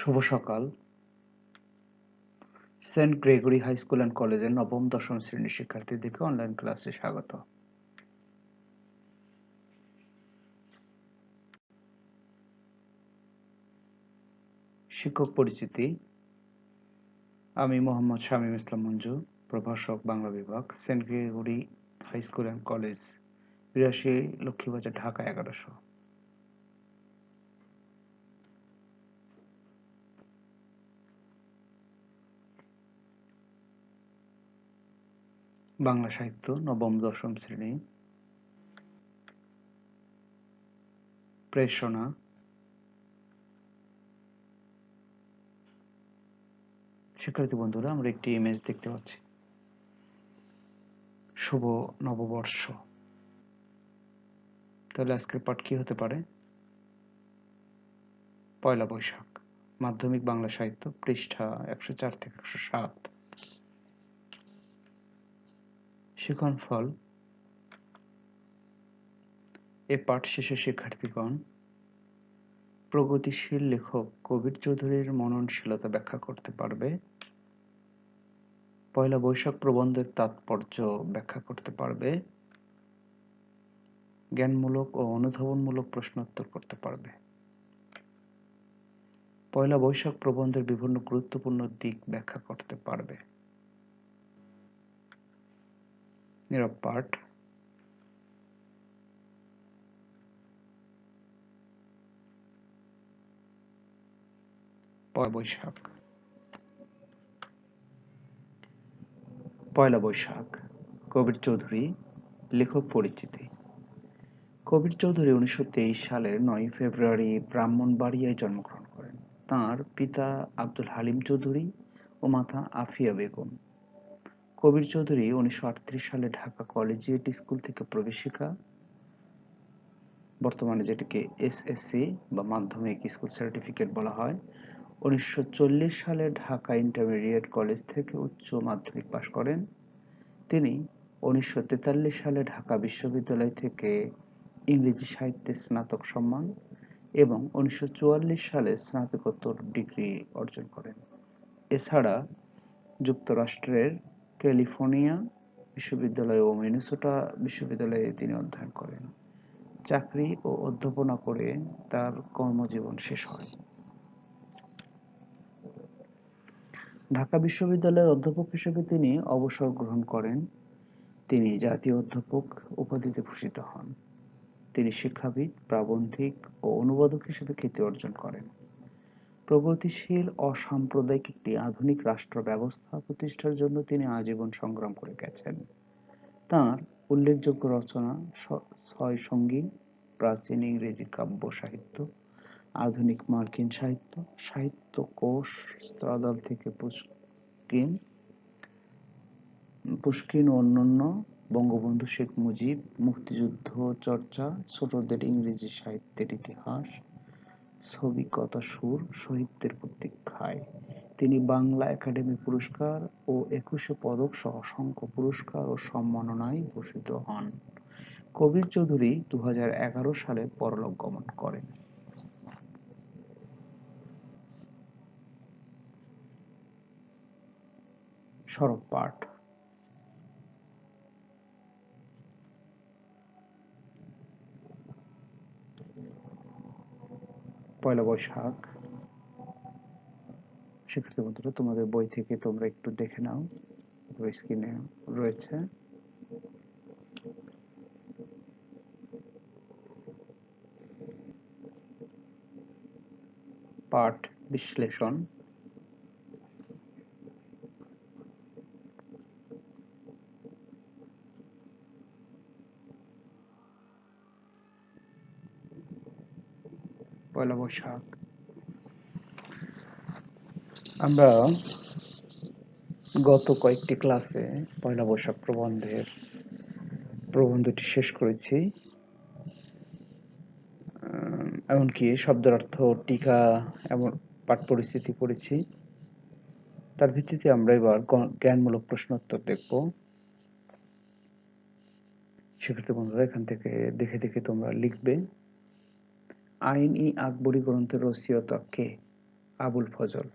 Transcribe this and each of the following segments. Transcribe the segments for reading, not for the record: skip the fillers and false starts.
শুভ সকাল। Saint Gregory High School and কলেজের নবম দশম শ্রেণীর শিক্ষার্থীদেরকে অনলাইন ক্লাসে স্বাগত। শিক্ষক পরিচিতি। আমি মোহাম্মদ শামীম ইসলাম মঞ্জু, প্রভাষক বাংলা বিভাগ, Saint Gregory High School and College, ৮২ Lakshmibazar, Dhaka ১১০০। Bangla সাহিত্য নবম দশম শ্রেণী। প্রেষণা। শিক্ষার্থী বন্ধুরা, আমরা একটি ইমেজ দেখতে পাচ্ছি। শুভ নববর্ষ। তাহলে আজকের পাঠ কি হতে পারে? পয়লা বৈশাখ। মাধ্যমিক বাংলা সাহিত্য, পৃষ্ঠা ১০৪ থেকে ১০৭। শিক্ষণফল। এ পাঠ শেষে শিক্ষার্থীগণ প্রগতিশীল লেখক কবির চৌধুরীর মননশীলতা ব্যাখ্যা করতে পারবে, পয়লা বৈশাখ প্রবন্ধের তাৎপর্য ব্যাখ্যা করতে পারবে, জ্ঞানমূলক ও অনুধাবনমূলক প্রশ্নোত্তর করতে পারবে। পয়লা বৈশাখ প্রবন্ধের বিভিন্ন গুরুত্বপূর্ণ দিক ব্যাখ্যা করতে পারবে। নীরব পাঠ। পয়লা বৈশাখ। পয়লা বৈশাখ। কবির চৌধুরী। লেখক পরিচিতি। কবির চৌধুরী ১৯২৩ সালের ৯ ফেব্রুয়ারি ব্রাহ্মণবাড়িয়ায় জন্মগ্রহণ করেন। তাঁর পিতা আব্দুল হালিম চৌধুরী ও মাতা আফিয়া বেগম। কবির চৌধুরী ১৯৩৮ সালে ঢাকা কলেজিয়েট স্কুল থেকে প্রবেশিকা, বর্তমানে যেটিকে এসএসসি বা মাধ্যমিক স্কুল সার্টিফিকেট বলা হয়, ১৯৪০ সালে ঢাকা ইন্টারমিডিয়েট কলেজ থেকে উচ্চ মাধ্যমিক পাশ করেন। তিনি ১৯৪৩ সালে ঢাকা বিশ্ববিদ্যালয় থেকে ইংরেজি সাহিত্যে স্নাতক সম্মান এবং ১৯৪৪ সালে স্নাতকোত্তর ডিগ্রি অর্জন করেন। এছাড়া যুক্তরাষ্ট্রের ক্যালিফোর্নিয়া বিশ্ববিদ্যালয় ও মিনেসোটা বিশ্ববিদ্যালয়ে তিনি অধ্যয়ন করেন। চাকরি ও অধ্যাপনা করে তার কর্মজীবন শেষ হয়। ঢাকা বিশ্ববিদ্যালয়ের অধ্যাপক হিসেবে তিনি অবসর গ্রহণ করেন। তিনি জাতীয় অধ্যাপক উপাধিতে ভূষিত হন। তিনি শিক্ষাবিদ, প্রাবন্ধিক ও অনুবাদক হিসেবে খ্যাতি অর্জন করেন। প্রগতিশীল অসাম্প্রদায়িক একটি আধুনিক রাষ্ট্র ব্যবস্থা প্রতিষ্ঠার জন্য তিনি আজীবন সংগ্রাম করে গেছেন। তাঁর উল্লেখযোগ্য রচনা ছয় সঙ্গী, প্রাচীন ইংরেজি কাব্য সাহিত্য, আধুনিক মার্কিন সাহিত্য, সাহিত্য কোষ, স্ত্রাদল থেকে পুশকিন ও অন্যান্য, বঙ্গবন্ধু শেখ মুজিব, মুক্তিযুদ্ধ চর্চা, ছোটদের ইংরেজি সাহিত্যের ইতিহাস, ছবি, কথা, সুর, শহীদদের প্রতীক্ষায়। তিনি বাংলা একাডেমি পুরস্কার ও ২১ পদক সহ অসংখ্য পুরস্কার ও সম্মাননায় ভূষিত হন। কবির চৌধুরী ২০১১ সালে পরলোক গমন করেন। সড়ক পাঠ। পয়লা বৈশাখ। শিক্ষার্থী বন্ধুরা, তোমাদের বই থেকে তোমরা একটু দেখে নাও, স্ক্রিনে রয়েছে। পাঠ বিশ্লেষণ। পয়লা বৈশাখ। আমরা গত কয়েকটি ক্লাসে পয়লা বৈশাখ প্রবন্ধটি শেষ করেছি, এমনকি শব্দের অর্থ, টিকা এবং পাঠ পরিস্থিতি পড়েছি। তার ভিত্তিতে আমরা এবার জ্ঞানমূলক প্রশ্নোত্তর দেখব। শিক্ষার্থী বন্ধুরা, এখান থেকে দেখে দেখে তোমরা লিখবে। আইন-ই আকবরী গ্রন্থের রচয়িতা কে? আবুল ফজল।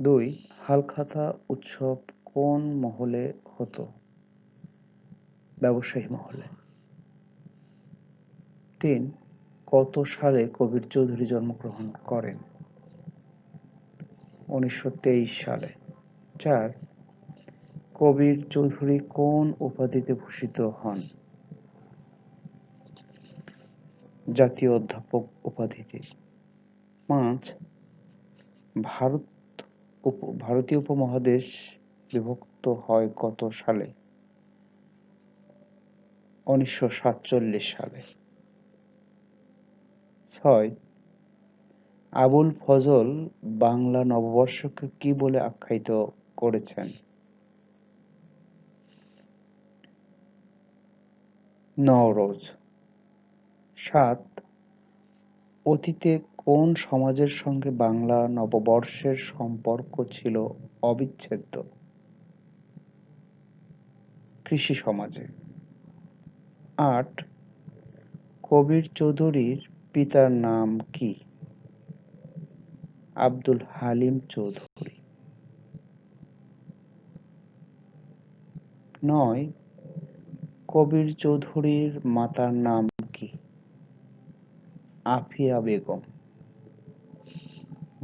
2. হালখাতা উৎসব কোন মহলে হতো? ব্যবসায়ী মহলে। 3. কত সালে কবির চৌধুরী জন্মগ্রহণ করেন? 1923 সালে। 4. কবির চৌধুরী কোন উপাধিতে ভূষিত হন? জাতীয় অধ্যাপক উপাধিতে। 5. ভারতীয় উপমহাদেশ বিভক্ত হয় কত সালে? 1947 সালে। 6. আবুল ফজল বাংলা নববর্ষকে কি বলে আখ্যায়িত করেছেন? নওরোজ। 7. অতীতে কোন সমাজের সঙ্গে বাংলা নববর্ষের সম্পর্ক ছিল অবিচ্ছেদ্য? কৃষি সমাজে। 8. কবির চৌধুরীর পিতার নাম কি? আব্দুল হালিম চৌধুরী। 9. কবির চৌধুরীর মাতার নাম কি? আফিয়া বেগম।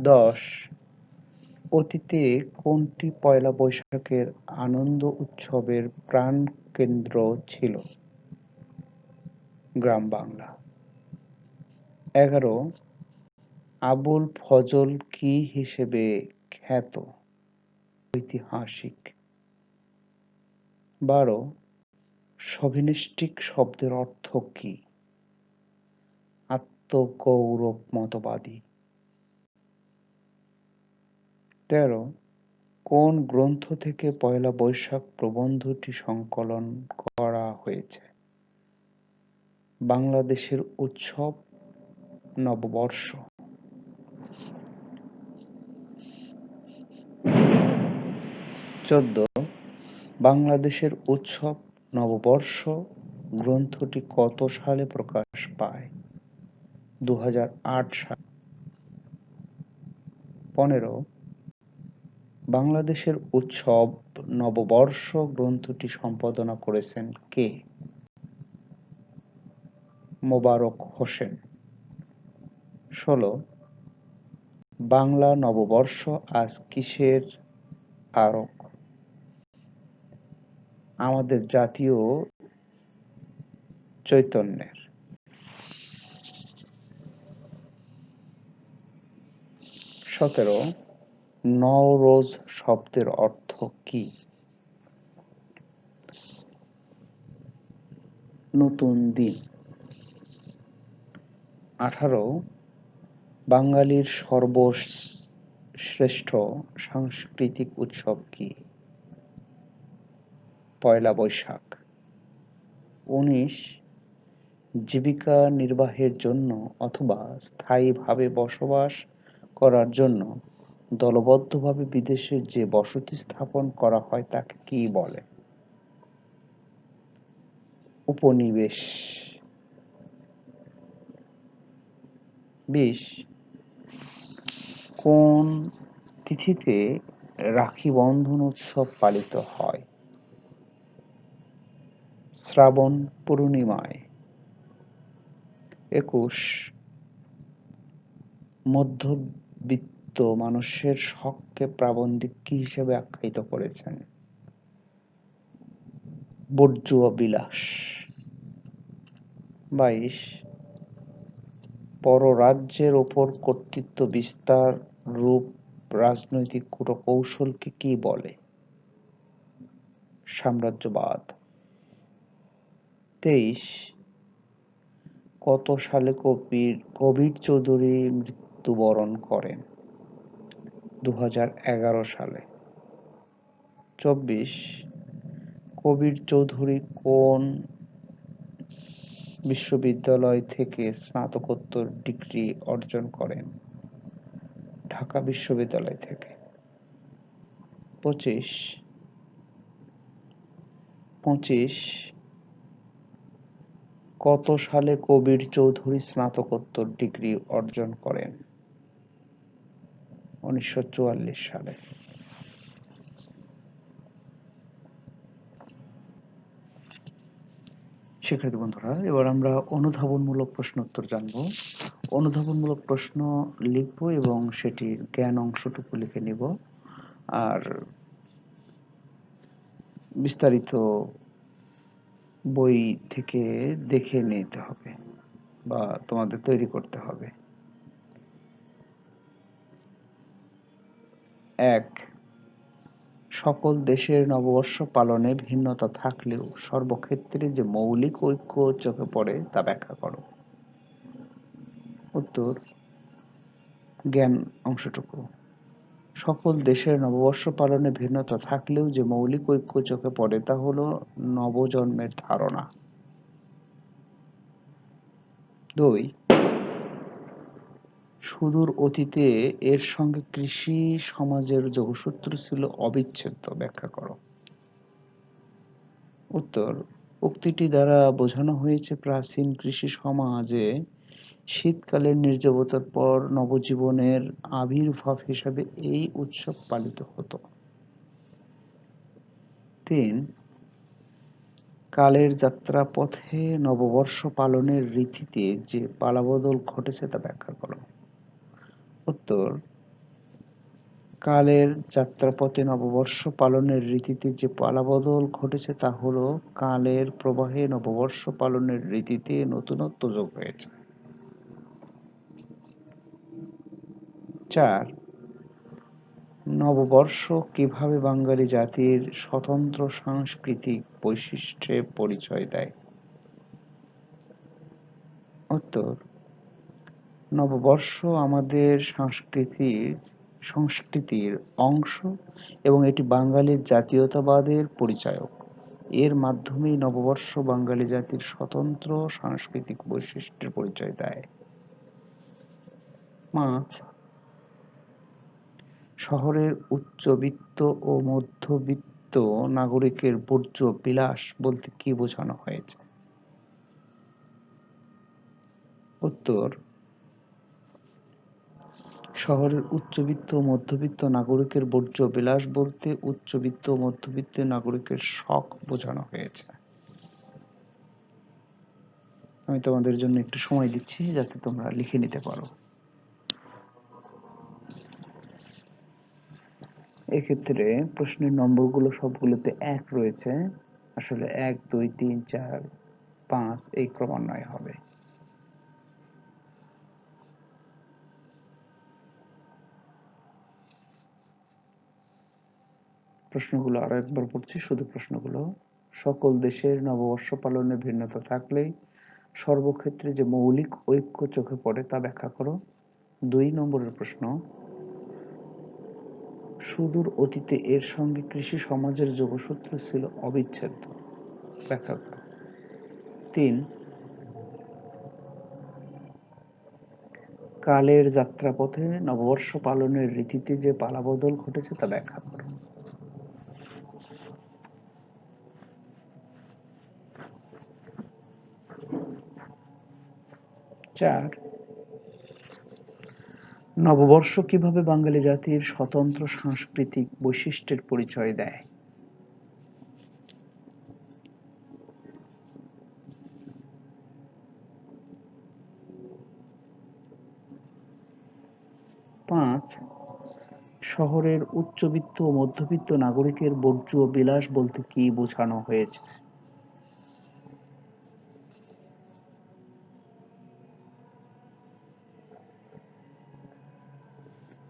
10. অতীতে কোনটি পয়লা বৈশাখের আনন্দ উৎসবের প্রাণকেন্দ্র ছিল? গ্রাম বাংলা। 11. আবুল ফজল কি হিসেবে খ্যাত? ঐতিহাসিক। 12. শোভিনিস্টিক শব্দের অর্থ কি? আত্মগৌরব মতবাদী। 13. কোন গ্রন্থ থেকে পয়লা বৈশাখ প্রবন্ধটি সংকলন করা হয়েছে? বাংলাদেশের উৎসব নববর্ষ। 14. বাংলাদেশের উৎসব নববর্ষ গ্রন্থটি কত সালে প্রকাশ পায়? 2008 সালে। 15. বাংলাদেশের উৎসব নববর্ষ গ্রন্থটি সম্পাদনা করেছেন কে? মোবারক হোসেন। 16. বাংলা নববর্ষ আজ কিসের স্মারক? আমাদের জাতীয় চৈতন্যের। 17. নওরোজ শব্দের অর্থ কি? নতুন দিন। 18. বাঙালির সর্বশ্রেষ্ঠ সাংস্কৃতিক উৎসব কি? পয়লা বৈশাখ। 19. জীবিকা নির্বাহের জন্য অথবা স্থায়ীভাবে বসবাস করার জন্য দলবদ্ধভাবে বিদেশে যে বসতি স্থাপন করা হয় তাকে কি বলে? উপনিবেশ। 20. কোন তিথিতে রাখি বন্ধন উৎসব পালিত হয়? শ্রাবণ পূর্ণিমায়। 21. মধ্যবিত্ত মানুষের শখকে প্রাবন্ধিক কি হিসেবে আখ্যায়িত করেছেন? বর্জুয়া বিলাস। 22. পররাজ্যের ওপর কর্তৃত্ব বিস্তার রূপ রাজনৈতিক কূটকৌশলকে কি বলে? সাম্রাজ্যবাদ। 23. কত সালে কবির চৌধুরী মৃত্যুবরণ করেন? 2011 সালে। 24. কবির চৌধুরী কোন বিশ্ববিদ্যালয় থেকে স্নাতকোত্তর ডিগ্রি অর্জন করেন? ঢাকা বিশ্ববিদ্যালয় থেকে। 25. কত সালে কবির চৌধুরী স্নাতকোত্তর ডিগ্রি অর্জন করেন? 1944 সালে। শিক্ষার্থী বন্ধুরা, এবার আমরা অনুধাবনমূলক প্রশ্ন উত্তর জানব। অনুধাবনমূলক প্রশ্ন লিখব এবং সেটির জ্ঞান অংশটুকু লিখে নিব, আর বিস্তারিত বই থেকে দেখে নিতে হবে বা তোমাদের তৈরি করতে হবে। 1. সকল দেশের নববর্ষ পালনে ভিন্নতা থাকলেও সর্বক্ষেত্রে যে মৌলিক ঐক্য চোখে পড়ে তা ব্যাখ্যা করো। উত্তর, জ্ঞান অংশটুকু। সকল দেশের নববর্ষ পালনে ভিন্নতা থাকলেও যে মৌলিক ঐক্য চোখে পড়ে তা হলো নবজন্মের ধারণা। 2. সুদূর অতীতে এর সঙ্গে কৃষি সমাজের যোগসূত্র ছিল অবিচ্ছেদ্য, ব্যাখ্যা করো। উত্তর, উক্তিটি দ্বারা বোঝানো হয়েছে প্রাচীন কৃষি সমাজে শীতকালের নির্জবতার পর নবজীবনের আবির্ভাব হিসাবে এই উৎসব পালিত হতো। 3. কালের যাত্রাপথে নববর্ষ পালনের রীতিতে যে পালাবদল ঘটেছে তা ব্যাখ্যা করো। উত্তর, কালের যাত্রাপথে নববর্ষ পালনের রীতিতে যে পালাবদল ঘটেছে তা হল কালের প্রবাহে নববর্ষ পালনের রীতিতে নতুনত্ব যোগ হয়েছে। 4. নববর্ষ কিভাবে বাঙালি জাতির স্বতন্ত্র সাংস্কৃতিক বৈশিষ্ট্যের পরিচয় দেয়? উত্তর, নববর্ষ আমাদের সংস্কৃতির অংশ এবং এটি বাঙালির জাতীয়তাবাদের পরিচায়ক। এর মাধ্যমেই নববর্ষ বাঙালি জাতির স্বতন্ত্র সাংস্কৃতিক বৈশিষ্ট্যের পরিচয় দেয়। 5. শহরের উচ্চবিত্ত ও মধ্যবিত্ত নাগরিকের বর্জ্য বিলাস বলতে কি বোঝানো হয়েছে? উত্তর, শহরের উচ্চবিত্ত ও মধ্যবিত্ত নাগরিকের বর্জ্য বিলাস বলতে উচ্চবিত্ত ও মধ্যবিত্ত নাগরিকের শখ বোঝানো হয়েছে। আমি তোমাদের জন্য একটু সময় দিচ্ছি যাতে তোমরা লিখে নিতে পারো। এক্ষেত্রে প্রশ্নের নম্বরগুলো সবগুলোতে 1 রয়েছে, আসলে 1, 2, 3, 4, 5 এই ক্রমান্বয়ে হবে। প্রশ্নগুলো আরো একবার পড়ছি, শুধু প্রশ্নগুলো। সকল দেশের নববর্ষ পালনে ভিন্নতা থাকলে সর্বক্ষেত্রে যে মৌলিক ঐক্য চোখে পড়ে তা ব্যাখ্যা করো। 2 নম্বরের প্রশ্ন, সুদূর অতীতে এর সঙ্গে কৃষি সমাজের যোগসূত্র ছিল অবিচ্ছেদ্য, ব্যাখ্যা করো। 3. কালের যাত্রাপথে নববর্ষ পালনের রীতিতে যে পালাবদল ঘটেছে তা ব্যাখ্যা করো। 4. নববর্ষ কিভাবে বাঙালি জাতির স্বতন্ত্র সাংস্কৃতিক বৈশিষ্ট্যের পরিচয় দেয়? 5. শহরের উচ্চবিত্ত ও মধ্যবিত্ত নাগরিকের বর্জ্য বিলাস বলতে কি বোঝানো হয়েছে?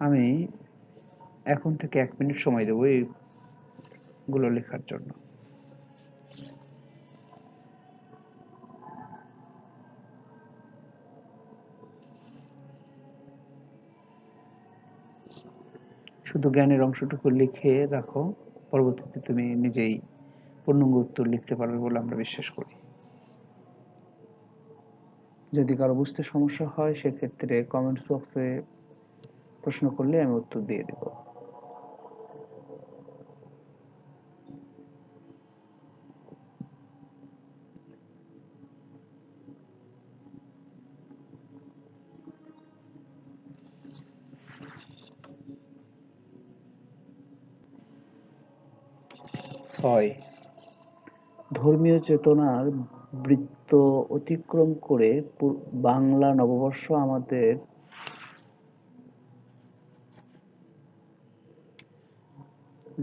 আমি এখন থেকে 1 মিনিট সময় দেবো এইগুলো লেখার জন্য। শুধু জ্ঞানের অংশটুকু লিখে রাখো, পরবর্তীতে তুমি নিজেই পূর্ণাঙ্গ উত্তর লিখতে পারবে বলে আমরা বিশ্বাস করি। যদি কারো বুঝতে সমস্যা হয় সেক্ষেত্রে কমেন্টস বক্সে প্রশ্ন করলে আমি উত্তর দিয়ে দেব। 6 ধর্মীয় চেতনার বৃত্ত অতিক্রম করে বাংলা নববর্ষ আমাদের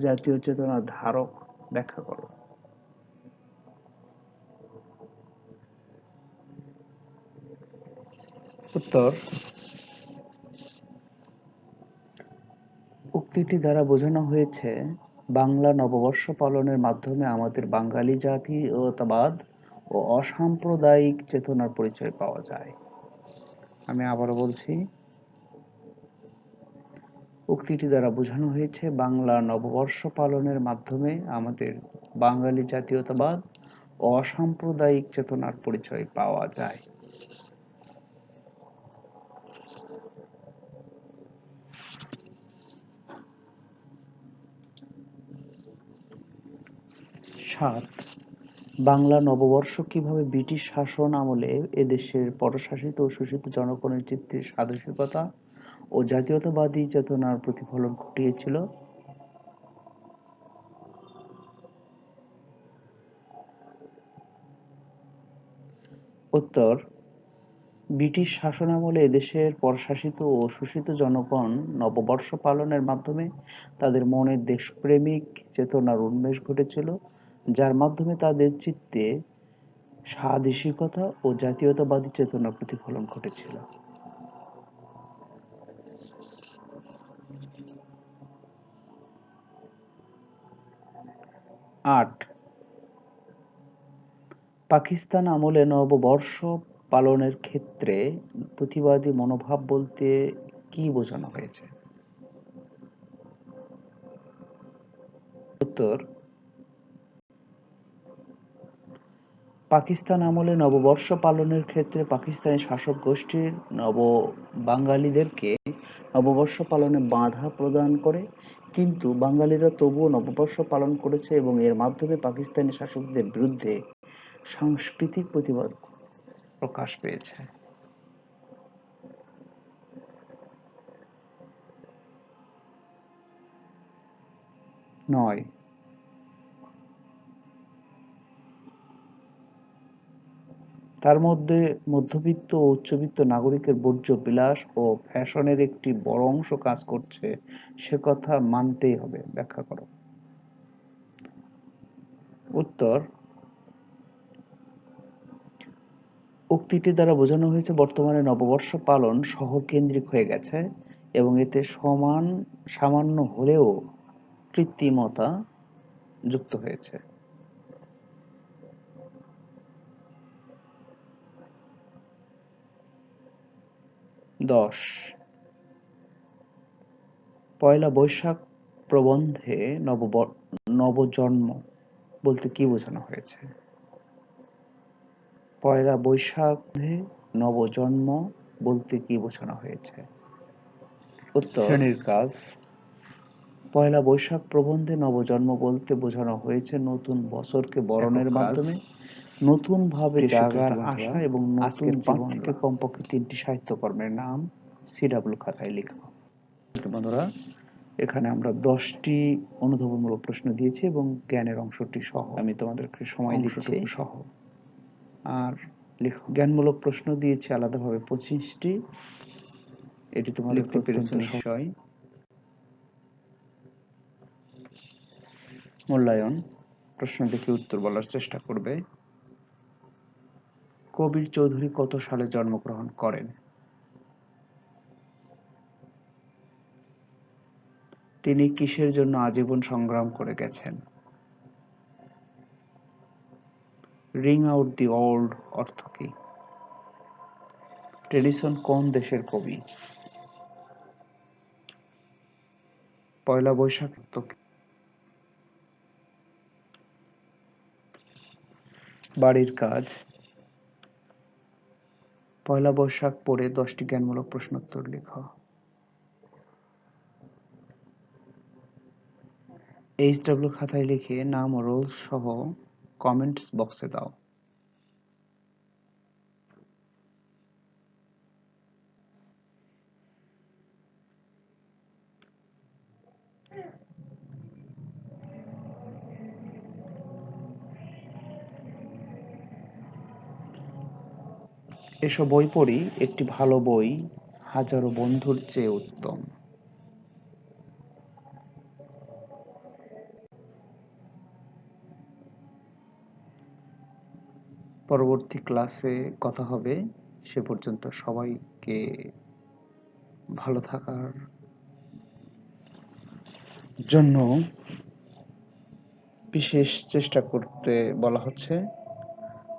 জাতীয় চেতনার ধারক ব্যাখ্যা করো। উত্তর, উক্তিটি দ্বারা বোঝানো হয়েছে বাংলা নববর্ষ পালনের মাধ্যমে আমাদের বাঙালি জাতীয়তাবাদ ও অসাম্প্রদায়িক চেতনার পরিচয় পাওয়া যায়। আমি আবারও বলছি, উক্তিটি দ্বারা বোঝানো হয়েছে বাংলা নববর্ষ পালনের মাধ্যমে আমাদের বাঙালি জাতীয়তাবাদ ও অসাম্প্রদায়িক চেতনার পরিচয় পাওয়া যায়। 7 বাংলা নববর্ষ কিভাবে ব্রিটিশ শাসন আমলে এদেশের পরশাসিত ও শোষিত জনগণের চিত্তে সাহসিকতা ও জাতীয়তাবাদী চেতনার প্রতিফলন ঘটিয়েছিল? উত্তর, ব্রিটিশ শাসনামলে এদেশের পরশাসিত ও শোষিত জনগণ নববর্ষ পালনের মাধ্যমে তাদের মনে দেশপ্রেমিক চেতনার উন্মেষ ঘটেছিল, যার মাধ্যমে তাদের চিত্তে স্বাদেশিকতা ও জাতীয়তাবাদী চেতনার প্রতিফলন ঘটেছিল। 8 পাকিস্তান আমলে নববর্ষ পালনের ক্ষেত্রে প্রতিবাদী মনোভাব বলতে কি বোঝানো হয়েছে? উত্তর, পাকিস্তান আমলে নববর্ষ পালনের ক্ষেত্রে পাকিস্তানি শাসক গোষ্ঠীর বাঙালিদেরকে নববর্ষ পালনে বাধা প্রদান করে, কিন্তু বাঙালিরা তবুও নববর্ষ পালন করেছে এবং এর মাধ্যমে পাকিস্তানি শাসকদের বিরুদ্ধে সাংস্কৃতিক প্রতিবাদ প্রকাশ পেয়েছে। 9 তার মধ্যে মধ্যবিত্ত ও উচ্চবিত্ত নাগরিকের বর্জ্য বিলাস ও ফ্যাশনের একটি বড় অংশ কাজ করছে, সে কথা মানতেই হবে। ব্যাখ্যা করো। উত্তর, উক্তিটি দ্বারা বোঝানো হয়েছে বর্তমানে নববর্ষ পালন শহর কেন্দ্রিক হয়ে গেছে এবং এতে সামান্য হলেও কৃত্রিমতা যুক্ত হয়েছে। 10 পয়লা বৈশাখ প্রবন্ধে নবজন্ম বলতে কি বোঝানো হয়েছে? পয়লা বৈশাখে নবজন্ম বলতে কি বোঝানো হয়েছে? উত্তর, শ্রেণীর কাজ। পয়লা বৈশাখ প্রবন্ধে নবজন্ম বলতে বোঝানো হয়েছে নতুন বছরকে বরণের মাধ্যমে নতুন ভাবে জাগার আশা এবং নতুন জীবন থেকে কমপক্ষে 3টি সাহিত্যকর্মের নাম সিডব্লিউ খাতায় লিখো। বন্ধুরা, এখানে আমরা 10টি অনুধাবনমূলক প্রশ্ন দিয়েছি এবং জ্ঞানের অংশটি সহ আমি তোমাদেরকে সময় দিচ্ছি সহ। আর জ্ঞানমূলক প্রশ্ন দিয়েছি আলাদাভাবে 25টি। এটি তোমাদের লিখতে পেরেছো নিশ্চয়। মূল্যায়ন প্রশ্ন দেখে উত্তর বলার চেষ্টা করবে। কবির চৌধুরী কত সালে জন্মগ্রহণ করেন? তিনি কিসের জন্য আজীবন সংগ্রাম করে গেছেন? রিং আউট দি ওল্ড অর্থ কি? টেনিসন কোন দেশের কবি? পয়লা বৈশাখ বাড়ির কাজ। পয়লা বৈশাখ পড়ে 10টি জ্ঞানমূলক প্রশ্নোত্তর লেখো। এইচডব্লিউ খাতায় লিখে নাম ও রোল সহ কমেন্টস বক্সে দাও। এসব বই পড়ি, একটি ভালো বই হাজারো বন্ধুর চেয়ে উত্তম। পরবর্তী ক্লাসে কথা হবে। সে পর্যন্ত সবাইকে ভালো থাকার জন্য বিশেষ চেষ্টা করতে বলা হচ্ছে।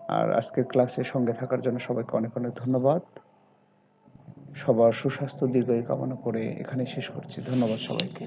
আর আজকের ক্লাসে সঙ্গে থাকার জন্য সবাইকে অনেক অনেক ধন্যবাদ। সবার সুস্বাস্থ্য দীর্ঘায়ু কামনা করে এখানে শেষ করছি। ধন্যবাদ সবাইকে।